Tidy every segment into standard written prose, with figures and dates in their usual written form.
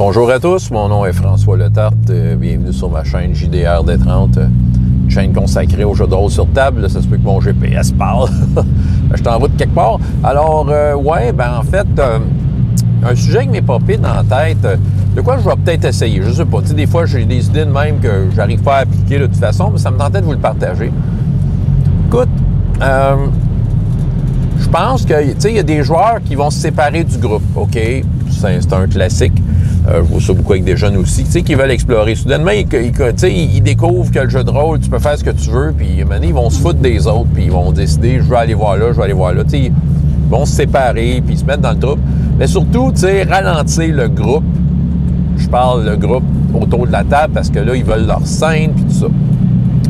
Bonjour à tous, mon nom est François Letarte. Bienvenue sur ma chaîne JDR D30, une chaîne consacrée aux jeux de rôle sur table. Là, ça se peut que mon GPS parle. Je suis en route quelque part. Alors, en fait, un sujet qui m'est popé dans la tête, de quoi je vais peut-être essayer. Je sais pas. Tu sais, des fois, j'ai des idées de même que j'arrive pas à appliquer de toute façon, mais ça me tentait de vous le partager. Écoute, je pense que, tu sais, il y a des joueurs qui vont se séparer du groupe, OK? C'est un classique. Je vois ça beaucoup avec des jeunes aussi, tu sais, qui veulent explorer. Soudainement, ils découvrent que le jeu de rôle, tu peux faire ce que tu veux, puis à un moment donné, ils vont se foutre des autres, puis ils vont décider, je vais aller voir là, je vais aller voir là. Tu sais, ils vont se séparer, puis se mettre dans le troupe. Mais surtout, tu sais, ralentir le groupe. Je parle le groupe autour de la table, parce que là, ils veulent leur scène, puis tout ça.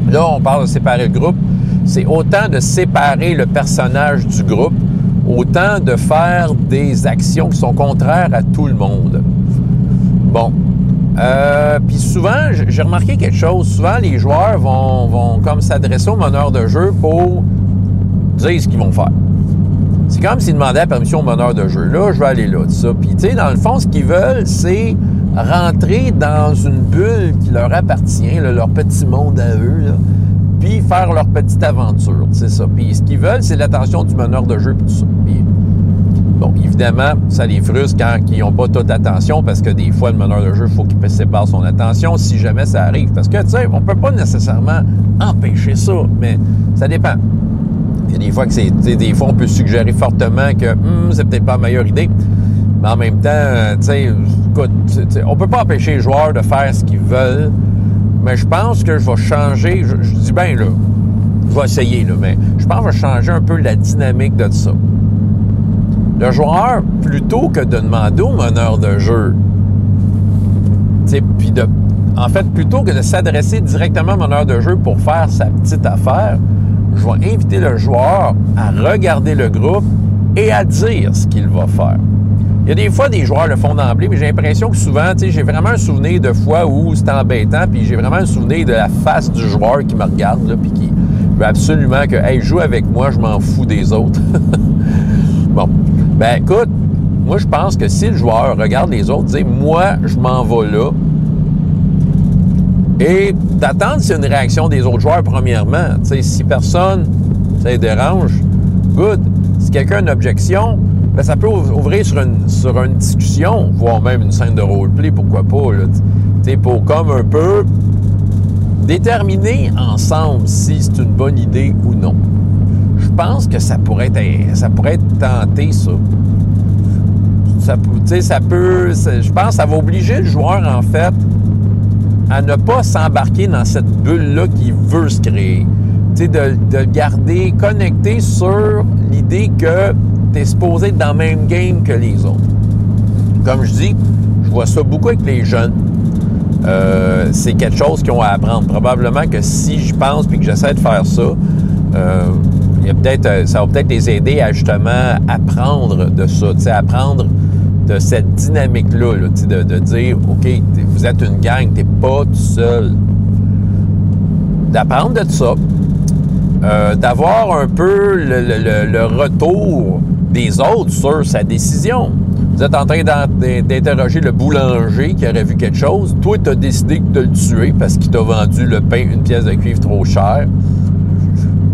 Là, on parle de séparer le groupe. C'est autant de séparer le personnage du groupe, autant de faire des actions qui sont contraires à tout le monde. Bon. Puis souvent, j'ai remarqué quelque chose. Souvent, les joueurs vont comme s'adresser au meneur de jeu pour dire ce qu'ils vont faire. C'est comme s'ils demandaient la permission au meneur de jeu. Là, je vais aller là, tout ça. Puis, tu sais, dans le fond, ce qu'ils veulent, c'est rentrer dans une bulle qui leur appartient, là, leur petit monde à eux, là, puis faire leur petite aventure, c'est ça. Puis ce qu'ils veulent, c'est l'attention du meneur de jeu, puis tout ça. Puis, bon, évidemment, ça les frustre quand ils n'ont pas toute l'attention, parce que des fois, le meneur de jeu, il faut qu'il sépare son attention si jamais ça arrive. Parce que, tu sais, on peut pas nécessairement empêcher ça, mais ça dépend. Il y a des fois que des fois, on peut suggérer fortement que c'est peut-être pas la meilleure idée. Mais en même temps, tu sais, écoute, on peut pas empêcher les joueurs de faire ce qu'ils veulent. Mais je pense que je vais changer, je dis bien là, je vais essayer là, mais je pense que je vais changer un peu la dynamique de ça. Le joueur, plutôt que de demander au meneur de jeu, puis en fait, plutôt que de s'adresser directement au meneur de jeu pour faire sa petite affaire, je vais inviter le joueur à regarder le groupe et à dire ce qu'il va faire. Il y a des fois, des joueurs le font d'emblée, mais j'ai l'impression que souvent, tu sais, j'ai vraiment un souvenir de fois où c'est embêtant, puis j'ai vraiment un souvenir de la face du joueur qui me regarde, là, puis qui veut absolument que, hey, joue avec moi, je m'en fous des autres. Bon, ben écoute, moi, je pense que si le joueur regarde les autres, dit, moi, je m'en vais là, et d'attendre s'il y a une réaction des autres joueurs, premièrement, tu sais, si personne, ça les dérange, good. Si quelqu'un a une objection, ben, ça peut ouvrir sur une discussion, voire même une scène de roleplay, pourquoi pas, là, pour comme un peu déterminer ensemble si c'est une bonne idée ou non. Je pense que ça pourrait être tenté, ça. Je pense que ça va obliger le joueur, en fait, à ne pas s'embarquer dans cette bulle-là qu'il veut se créer. De le garder connecté sur l'idée que tu es supposé être dans le même game que les autres. Comme je dis, je vois ça beaucoup avec les jeunes. C'est quelque chose qu'ils ont à apprendre. Probablement que si j'y pense et que j'essaie de faire ça, ça va peut-être les aider à justement apprendre de ça, apprendre de cette dynamique-là, là, de dire, OK, vous êtes une gang, tu n'es pas tout seul. D'apprendre de ça. D'avoir un peu le retour des autres sur sa décision. Vous êtes en train d'interroger le boulanger qui aurait vu quelque chose. Toi, tu as décidé de le tuer parce qu'il t'a vendu le pain une pièce de cuivre trop chère.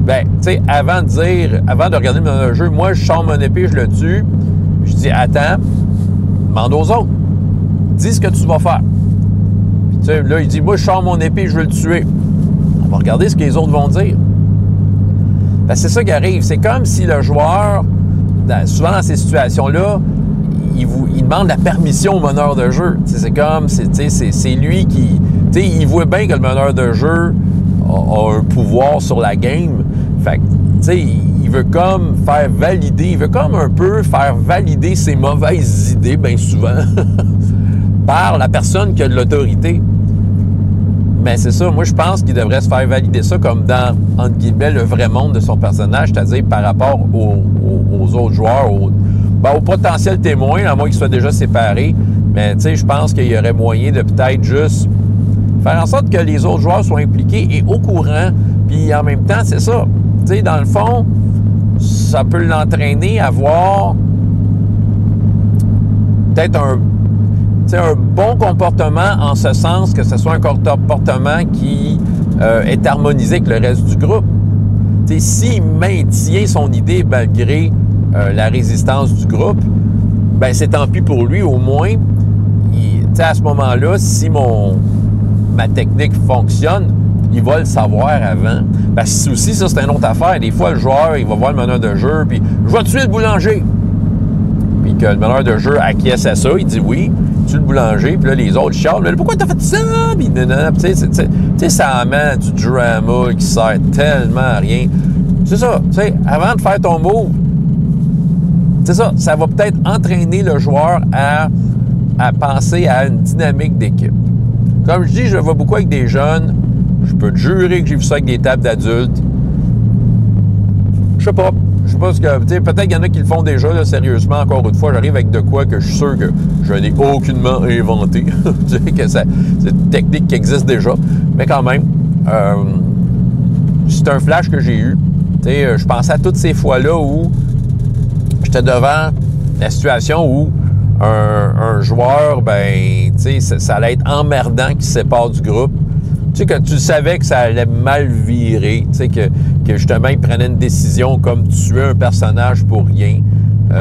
Ben, tu sais, avant de regarder le jeu, moi, je sors mon épée, je le tue. Je dis, attends, demande aux autres. Dis ce que tu vas faire. Puis, tu sais, là, il dit, moi, je sors mon épée, je veux le tuer. On va regarder ce que les autres vont dire. Ben, c'est ça qui arrive. C'est comme si le joueur, souvent dans ces situations-là, il demande la permission au meneur de jeu. C'est comme, c'est lui qui... Il voit bien que le meneur de jeu a un pouvoir sur la game. Fait que, il veut comme faire valider, il veut comme un peu faire valider ses mauvaises idées, bien souvent, par la personne qui a de l'autorité. Mais c'est ça, moi je pense qu'il devrait se faire valider ça comme dans, entre guillemets, le vrai monde de son personnage, c'est-à-dire par rapport aux autres joueurs, aux potentiels témoins, à moins qu'ils soient déjà séparés. Mais tu sais, je pense qu'il y aurait moyen de peut-être juste faire en sorte que les autres joueurs soient impliqués et au courant. Puis en même temps, c'est ça. Tu sais, dans le fond, ça peut l'entraîner à voir peut-être c'est un bon comportement en ce sens que ce soit un comportement qui est harmonisé avec le reste du groupe. S'il maintient son idée malgré la résistance du groupe, ben c'est tant pis pour lui. Au moins, à ce moment-là, si ma technique fonctionne, il va le savoir avant. Parce que aussi, ça, c'est une autre affaire. Des fois, le joueur, il va voir le meneur de jeu, puis « Je vais tuer le boulanger! » Puis que le meneur de jeu acquiesce à ça, il dit « Oui, tue le boulanger. » Puis là, les autres chialent. « Pourquoi t'as fait ça? » Puis tu sais, ça amène du drama qui sert tellement à rien. C'est ça, tu sais, avant de faire ton move, c'est ça, ça va peut-être entraîner le joueur à penser à une dynamique d'équipe. Comme je dis, je le vois beaucoup avec des jeunes. Je peux te jurer que j'ai vu ça avec des tables d'adultes. Je sais pas ce que... Peut-être qu'il y en a qui le font déjà, là, sérieusement. Encore une fois, j'arrive avec de quoi que je suis sûr que je n'ai aucunement inventé. Que c'est une technique qui existe déjà. Mais quand même, c'est un flash que j'ai eu. Je pensais à toutes ces fois-là où j'étais devant la situation où un joueur, ça allait être emmerdant qu'il se sépare du groupe. Tu sais, que tu savais que ça allait mal virer, tu sais, que justement, il prenait une décision comme tuer un personnage pour rien. Tu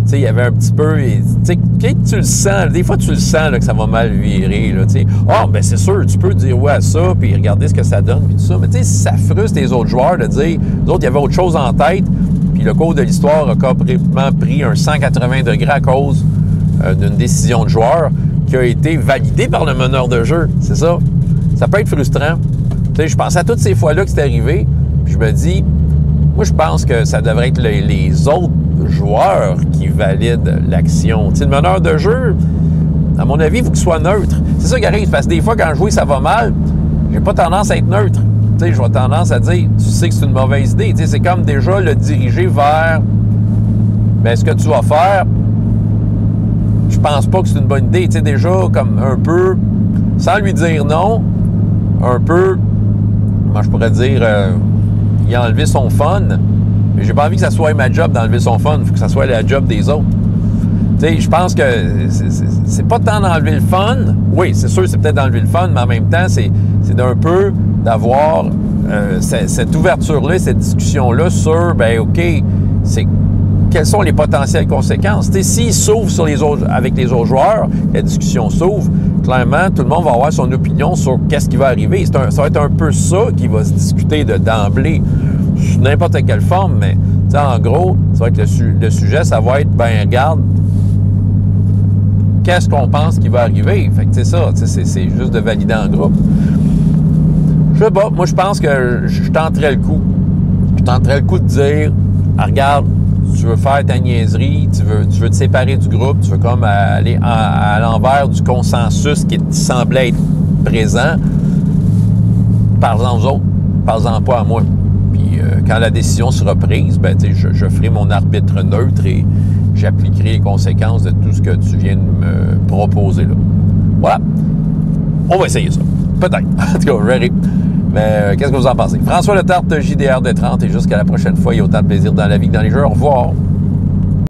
sais, il y avait un petit peu... Tu sais, quand tu le sens, des fois, tu le sens là, que ça va mal virer, là, tu sais. Ah, ben c'est sûr, tu peux dire ouais à ça, puis regarder ce que ça donne, puis tout ça. Mais tu sais, ça frustre les autres joueurs de dire... Les autres, il y avait autre chose en tête, puis le cours de l'histoire a complètement pris un 180 degrés à cause d'une décision de joueur qui a été validée par le meneur de jeu. C'est ça. Ça peut être frustrant. Tu sais, je pensais à toutes ces fois-là que c'est arrivé, puis je me dis, moi, je pense que ça devrait être les autres joueurs qui valident l'action. Tu sais, le meneur de jeu, à mon avis, il faut qu'il soit neutre. C'est ça qui arrive, parce que des fois, quand je joue, ça va mal, j'ai pas tendance à être neutre. Tu sais, j'ai tendance à dire, tu sais que c'est une mauvaise idée. Tu sais, c'est comme déjà le diriger vers, bien, ce que tu vas faire, je pense pas que c'est une bonne idée. Tu sais, déjà, comme un peu, sans lui dire non, un peu, comment je pourrais dire, il a enlevé son fun, mais j'ai pas envie que ça soit ma job d'enlever son fun, il faut que ça soit la job des autres. Tu sais, je pense que c'est pas tant d'enlever le fun, oui, c'est sûr, c'est peut-être d'enlever le fun, mais en même temps, c'est d'un peu d'avoir cette ouverture-là, cette discussion-là sur, ben OK, quelles sont les potentielles conséquences. Tu sais, s'il s'ouvre avec les autres joueurs, la discussion s'ouvre, clairement, tout le monde va avoir son opinion sur qu'est-ce qui va arriver. Ça va être un peu ça qui va se discuter d'emblée, sous n'importe quelle forme, mais en gros, ça va être le sujet, ça va être, ben regarde, qu'est-ce qu'on pense qui va arriver? Fait que c'est ça, c'est juste de valider en groupe. Je sais pas, moi je pense que je tenterais le coup. Je tenterais le coup de dire, regarde, tu veux faire ta niaiserie, tu veux te séparer du groupe, tu veux comme aller à l'envers du consensus qui semblait être présent, parle-en aux autres, parle-en pas à moi. Puis quand la décision sera prise, ben, je ferai mon arbitre neutre et j'appliquerai les conséquences de tout ce que tu viens de me proposer là. Voilà. On va essayer ça. Peut-être. En tout cas, je verrai. Mais qu'est-ce que vous en pensez? François Letarte, JDR de 30, et jusqu'à la prochaine fois, il y a autant de plaisir dans la vie que dans les jeux. Au revoir.